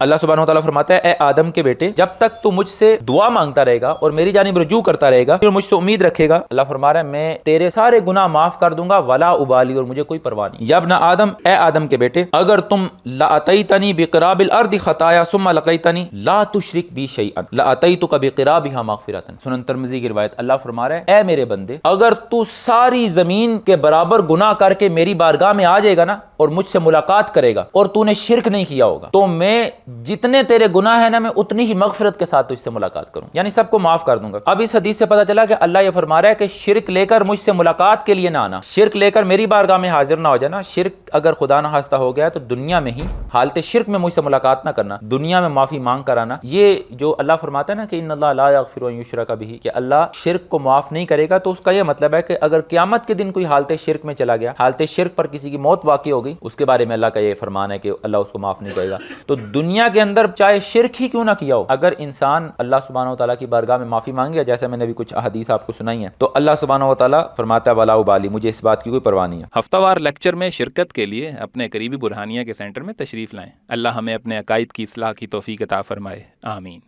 اللہ سبحانہ وتعالیٰ فرماتا ہے اے آدم کے بیٹے جب تک تو مجھ سے دعا مانگتا رہے گا اور میری جانب رجوع کرتا رہے گا پھر مجھ سے امید رکھے گا، اللہ فرما رہا ہے میں تیرے سارے گناہ معاف کر دوں گا ولا ابالی، اور مجھے کوئی پرواہ نہیں۔ یا ابن آدم، اے آدم کے بیٹے اگر تم لاتیتنی بقراب الارض خطایا ثم لقیتنی لا تشرک بی شیئا لاتیتک بقرابها مغفرۃ۔ سنن ترمذی کی روایت، اللہ فرما رہا ہے اے میرے بندے اگر تو ساری زمین کے برابر گناہ کر کے میری بارگاہ میں آ جائے گا نا اور مجھ سے ملاقات کرے گا اور تو نے شرک نہیں کیا ہوگا تو میں جتنے تیرے گناہ ہیں نا میں اتنی ہی مغفرت کے ساتھ تجھ سے ملاقات کروں، یعنی سب کو معاف کر دوں گا۔ اب اس حدیث سے پتہ چلا کہ اللہ یہ فرما رہا ہے کہ شرک لے کر مجھ سے ملاقات کے لیے نہ آنا، شرک لے کر میری بارگاہ میں حاضر نہ ہو جانا، شرک اگر خدا نہ خواستہ ہو گیا تو دنیا میں ہی حالت شرک میں مجھ سے ملاقات نہ کرنا، دنیا میں معافی مانگ کر آنا۔ یہ جو اللہ فرماتا ہے نا کہ ان اللہ لا یغفر ان یشرک بہ، کہ اللہ شرک کو معاف نہیں کرے گا، تو اس کا یہ مطلب ہے کہ اگر قیامت کے دن کوئی حالت شرک میں چلا گیا، حالت شرک پر کسی کی موت واقع ہو گئی، اس کے بارے میں اللہ کا یہ فرمان ہے کہ اللہ اس کو معاف نہیں کرے گا۔ تو دنیا کے اندر چاہے شرک ہی کیوں نہ کیا ہو، اگر انسان اللہ سبحانہ و تعالیٰ کی بارگاہ میں معافی مانگے، جیسے میں نے بھی کچھ احادیث آپ کو سنائی ہیں، تو اللہ سبحانہ و تعالیٰ فرماتا ہے ولا ابالی، مجھے اس بات کی کوئی پرواہ نہیں ہے۔ ہفتہ وار لیکچر میں شرکت کے لیے اپنے قریبی برہانیہ کے سینٹر میں تشریف لائیں۔ اللہ ہمیں اپنے عقائد کی اصلاح کی توفیق عطا فرمائے، آمین۔